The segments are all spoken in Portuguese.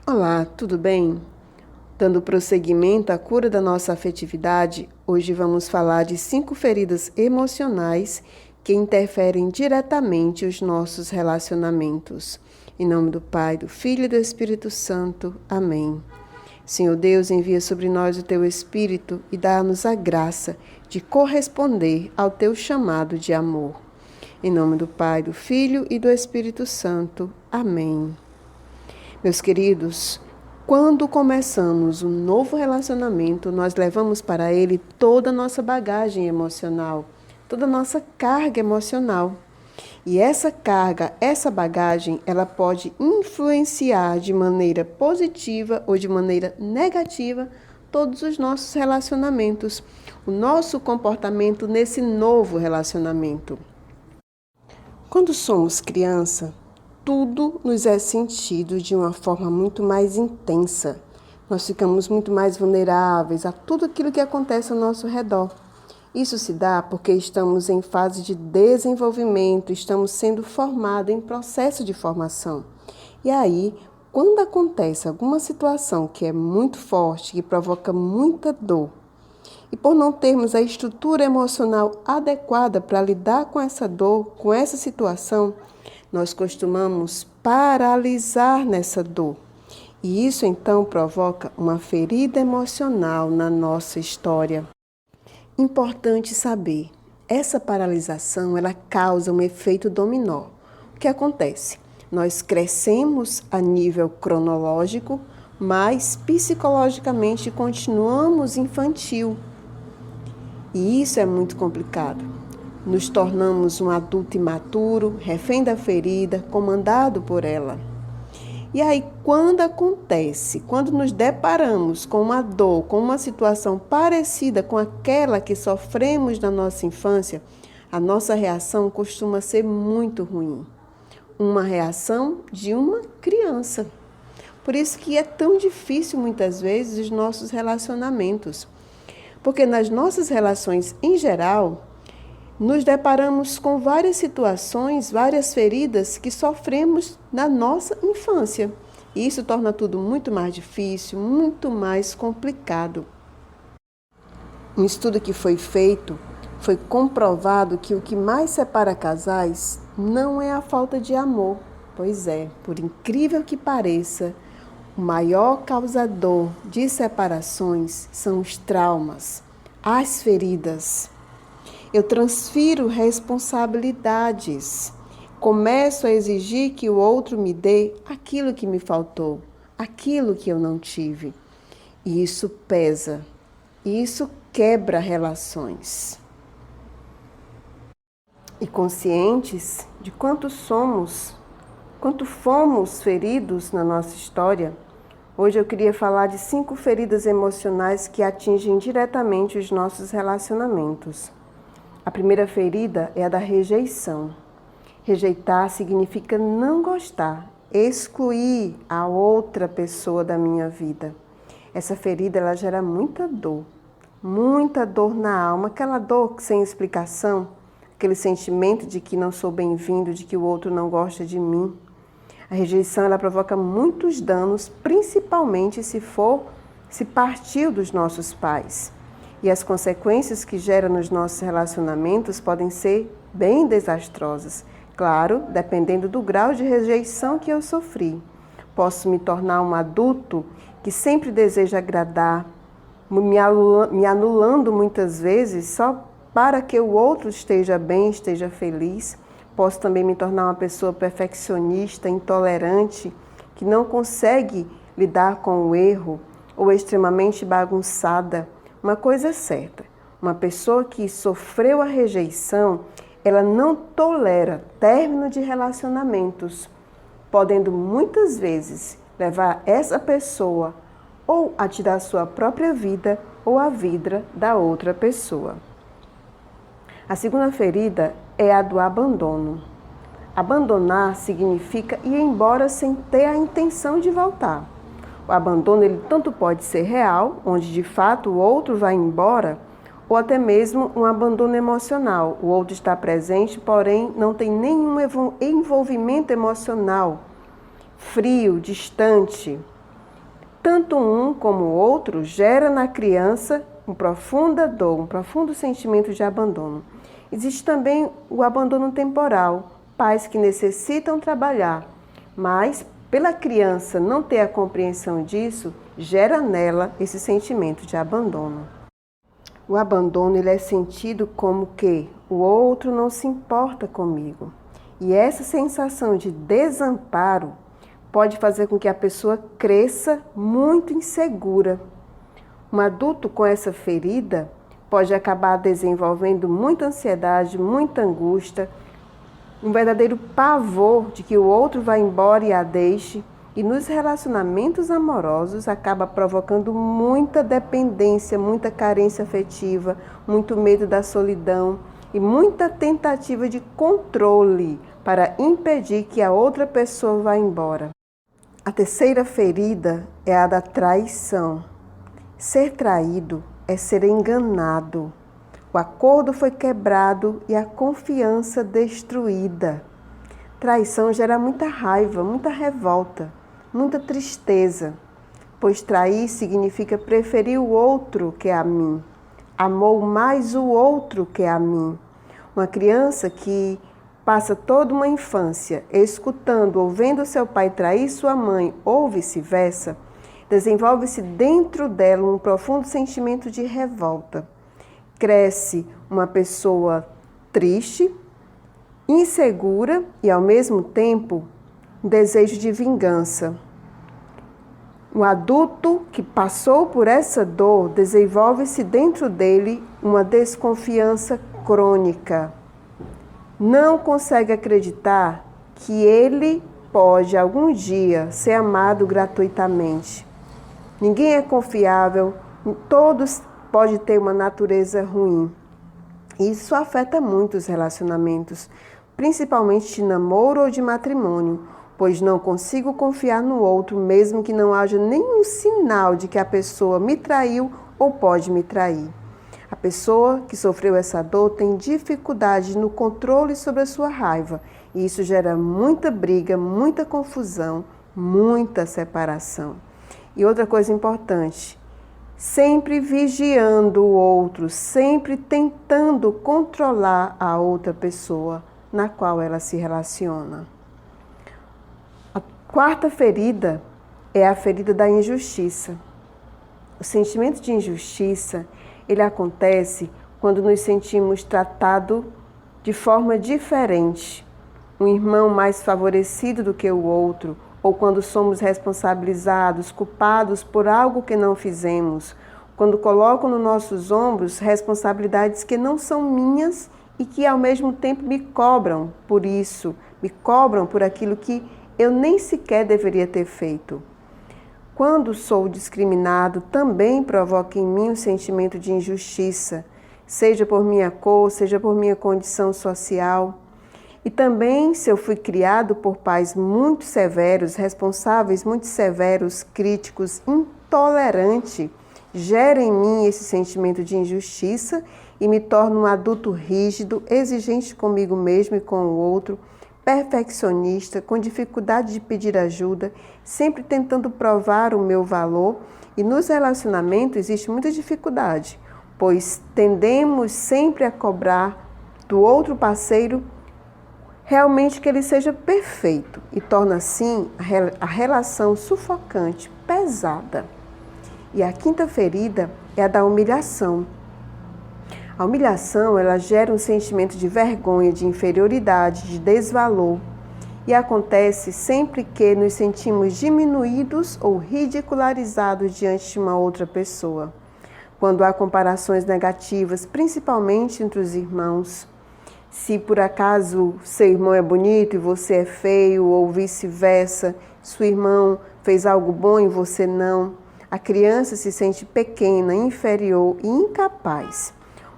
Olá, tudo bem? Dando prosseguimento à cura da nossa afetividade, hoje vamos falar de 5 feridas emocionais que interferem diretamente os nossos relacionamentos. Em nome do Pai, do Filho e do Espírito Santo. Amém. Senhor Deus, envia sobre nós o Teu Espírito e dá-nos a graça de corresponder ao Teu chamado de amor. Em nome do Pai, do Filho e do Espírito Santo. Amém. Meus queridos, quando começamos um novo relacionamento, nós levamos para ele toda a nossa bagagem emocional, toda a nossa carga emocional. E essa carga, essa bagagem, ela pode influenciar de maneira positiva ou de maneira negativa todos os nossos relacionamentos, o nosso comportamento nesse novo relacionamento. Quando somos criança, tudo nos é sentido de uma forma muito mais intensa. Nós ficamos muito mais vulneráveis a tudo aquilo que acontece ao nosso redor. Isso se dá porque estamos em fase de desenvolvimento, estamos sendo formados em processo de formação. E aí, quando acontece alguma situação que é muito forte, que provoca muita dor, e por não termos a estrutura emocional adequada para lidar com essa dor, com essa situação, nós costumamos paralisar nessa dor. E isso então provoca uma ferida emocional na nossa história. Importante saber, essa paralisação ela causa um efeito dominó. O que acontece? Nós crescemos a nível cronológico, mas psicologicamente continuamos infantil. E isso é muito complicado. Nos tornamos um adulto imaturo, refém da ferida, comandado por ela. E aí, quando nos deparamos com uma dor, com uma situação parecida com aquela que sofremos na nossa infância, a nossa reação costuma ser muito ruim. Uma reação de uma criança. Por isso que é tão difícil, muitas vezes, os nossos relacionamentos. Porque nas nossas relações, em geral, nos deparamos com várias situações, várias feridas que sofremos na nossa infância. E isso torna tudo muito mais difícil, muito mais complicado. Um estudo que foi feito, foi comprovado que o que mais separa casais não é a falta de amor. Pois é, por incrível que pareça, o maior causador de separações são os traumas, as feridas. Eu transfiro responsabilidades. Começo a exigir que o outro me dê aquilo que me faltou, aquilo que eu não tive. E isso pesa. E isso quebra relações. E conscientes de quanto fomos feridos na nossa história, hoje eu queria falar de 5 feridas emocionais que atingem diretamente os nossos relacionamentos. A primeira ferida é a da rejeição. Rejeitar significa não gostar, excluir a outra pessoa da minha vida. Essa ferida ela gera muita dor na alma, aquela dor sem explicação, aquele sentimento de que não sou bem-vindo, de que o outro não gosta de mim. A rejeição ela provoca muitos danos, principalmente se partiu dos nossos pais. E as consequências que gera nos nossos relacionamentos podem ser bem desastrosas. Claro, dependendo do grau de rejeição que eu sofri. Posso me tornar um adulto que sempre deseja agradar, me anulando muitas vezes só para que o outro esteja bem, esteja feliz. Posso também me tornar uma pessoa perfeccionista, intolerante, que não consegue lidar com o erro ou extremamente bagunçada. Uma coisa é certa, uma pessoa que sofreu a rejeição, ela não tolera término de relacionamentos, podendo muitas vezes levar essa pessoa ou a tirar sua própria vida ou a vida da outra pessoa. A segunda ferida é a do abandono. Abandonar significa ir embora sem ter a intenção de voltar. O abandono ele tanto pode ser real, onde de fato o outro vai embora, ou até mesmo um abandono emocional. O outro está presente, porém não tem nenhum envolvimento emocional, frio, distante. Tanto um como o outro gera na criança uma profunda dor, um profundo sentimento de abandono. Existe também o abandono temporal, pais que necessitam trabalhar, mas pela criança não ter a compreensão disso, gera nela esse sentimento de abandono. O abandono ele é sentido como que o outro não se importa comigo. E essa sensação de desamparo pode fazer com que a pessoa cresça muito insegura. Um adulto com essa ferida pode acabar desenvolvendo muita ansiedade, muita angústia, um verdadeiro pavor de que o outro vá embora e a deixe. E nos relacionamentos amorosos acaba provocando muita dependência, muita carência afetiva, muito medo da solidão e muita tentativa de controle para impedir que a outra pessoa vá embora. A terceira ferida é a da traição. Ser traído é ser enganado. O acordo foi quebrado e a confiança destruída. Traição gera muita raiva, muita revolta, muita tristeza, pois trair significa preferir o outro que a mim. Amou mais o outro que a mim. Uma criança que passa toda uma infância escutando ou vendo seu pai trair sua mãe ou vice-versa, desenvolve-se dentro dela um profundo sentimento de revolta. Cresce uma pessoa triste, insegura e, ao mesmo tempo, um desejo de vingança. Um adulto que passou por essa dor desenvolve-se dentro dele uma desconfiança crônica. Não consegue acreditar que ele pode algum dia ser amado gratuitamente. Ninguém é confiável, todos podem ter uma natureza ruim. Isso afeta muito os relacionamentos, principalmente de namoro ou de matrimônio, pois não consigo confiar no outro, mesmo que não haja nenhum sinal de que a pessoa me traiu ou pode me trair. A pessoa que sofreu essa dor tem dificuldade no controle sobre a sua raiva, e isso gera muita briga, muita confusão, muita separação. E outra coisa importante, sempre vigiando o outro, sempre tentando controlar a outra pessoa na qual ela se relaciona. A quarta ferida é a ferida da injustiça. O sentimento de injustiça, ele acontece quando nos sentimos tratados de forma diferente. Um irmão mais favorecido do que o outro, ou quando somos responsabilizados, culpados por algo que não fizemos, quando coloco nos nossos ombros responsabilidades que não são minhas e que ao mesmo tempo me cobram por isso, me cobram por aquilo que eu nem sequer deveria ter feito. Quando sou discriminado, também provoca em mim um sentimento de injustiça, seja por minha cor, seja por minha condição social. E também, se eu fui criado por pais muito severos, responsáveis, muito severos, críticos, intolerantes, gera em mim esse sentimento de injustiça e me torno um adulto rígido, exigente comigo mesmo e com o outro, perfeccionista, com dificuldade de pedir ajuda, sempre tentando provar o meu valor. E nos relacionamentos existe muita dificuldade, pois tendemos sempre a cobrar do outro parceiro realmente que ele seja perfeito e torna assim a relação sufocante, pesada. E a quinta ferida é a da humilhação. A humilhação, ela gera um sentimento de vergonha, de inferioridade, de desvalor. E acontece sempre que nos sentimos diminuídos ou ridicularizados diante de uma outra pessoa. Quando há comparações negativas, principalmente entre os irmãos. Se por acaso seu irmão é bonito e você é feio, ou vice-versa, seu irmão fez algo bom e você não, a criança se sente pequena, inferior e incapaz.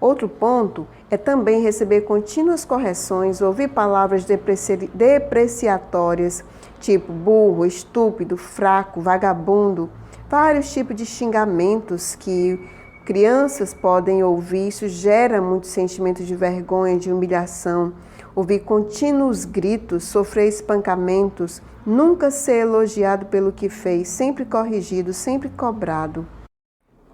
Outro ponto é também receber contínuas correções, ouvir palavras depreciatórias, tipo burro, estúpido, fraco, vagabundo, vários tipos de xingamentos que crianças podem ouvir. Isso gera muito sentimento de vergonha, de humilhação. Ouvir contínuos gritos, sofrer espancamentos, Nunca ser elogiado pelo que fez, sempre corrigido, sempre cobrado.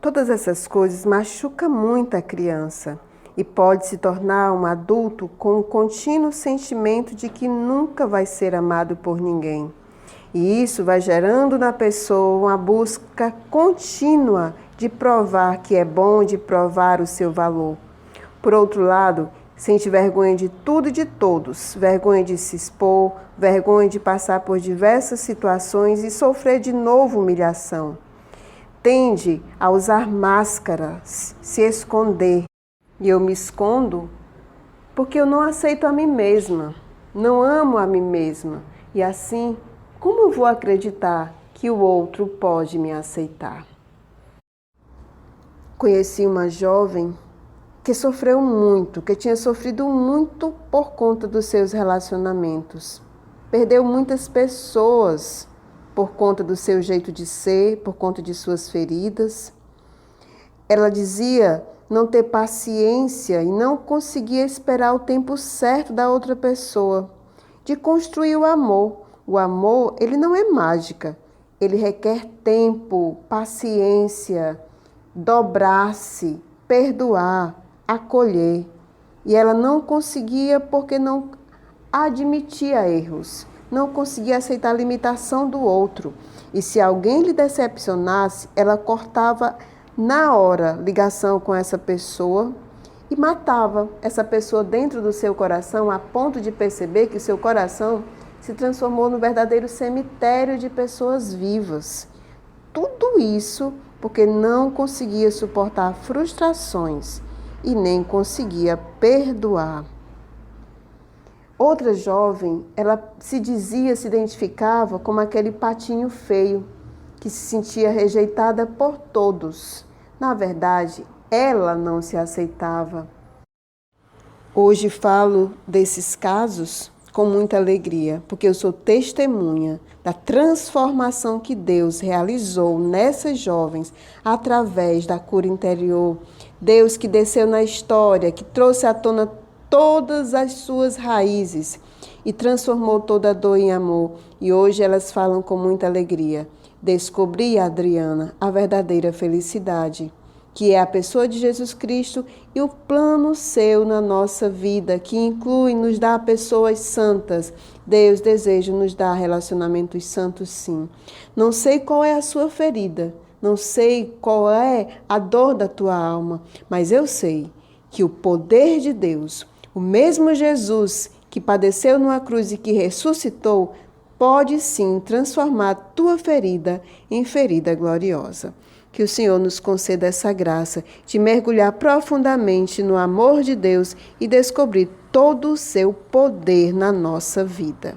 Todas essas coisas machucam muito a criança e pode se tornar um adulto com um contínuo sentimento de que nunca vai ser amado por ninguém. E isso vai gerando na pessoa uma busca contínua de provar que é bom, de provar o seu valor. Por outro lado, sente vergonha de tudo e de todos, vergonha de se expor, vergonha de passar por diversas situações e sofrer de novo humilhação. Tende a usar máscaras, se esconder. E eu me escondo porque eu não aceito a mim mesma, não amo a mim mesma. E assim, como eu vou acreditar que o outro pode me aceitar? Conheci uma jovem que sofreu muito, que tinha sofrido muito por conta dos seus relacionamentos. Perdeu muitas pessoas por conta do seu jeito de ser, por conta de suas feridas. Ela dizia não ter paciência e não conseguia esperar o tempo certo da outra pessoa, de construir o amor. O amor, ele não é mágica, ele requer tempo, paciência, dobrar-se, perdoar, acolher. E ela não conseguia porque não admitia erros, não conseguia aceitar a limitação do outro. E se alguém lhe decepcionasse, ela cortava na hora ligação com essa pessoa e matava essa pessoa dentro do seu coração, a ponto de perceber que o seu coração se transformou no verdadeiro cemitério de pessoas vivas. Tudo isso porque não conseguia suportar frustrações e nem conseguia perdoar. Outra jovem, ela se identificava como aquele patinho feio, que se sentia rejeitada por todos. Na verdade, ela não se aceitava. Hoje falo desses casos com muita alegria, porque eu sou testemunha da transformação que Deus realizou nessas jovens através da cura interior. Deus que desceu na história, que trouxe à tona todas as suas raízes e transformou toda a dor em amor. E hoje elas falam com muita alegria. Descobri, Adriana, a verdadeira felicidade, que é a pessoa de Jesus Cristo e o plano seu na nossa vida, que inclui nos dar pessoas santas. Deus deseja nos dar relacionamentos santos, sim. Não sei qual é a sua ferida, não sei qual é a dor da tua alma, mas eu sei que o poder de Deus, o mesmo Jesus que padeceu numa cruz e que ressuscitou, pode sim transformar a tua ferida em ferida gloriosa. Que o Senhor nos conceda essa graça de mergulhar profundamente no amor de Deus e descobrir todo o seu poder na nossa vida.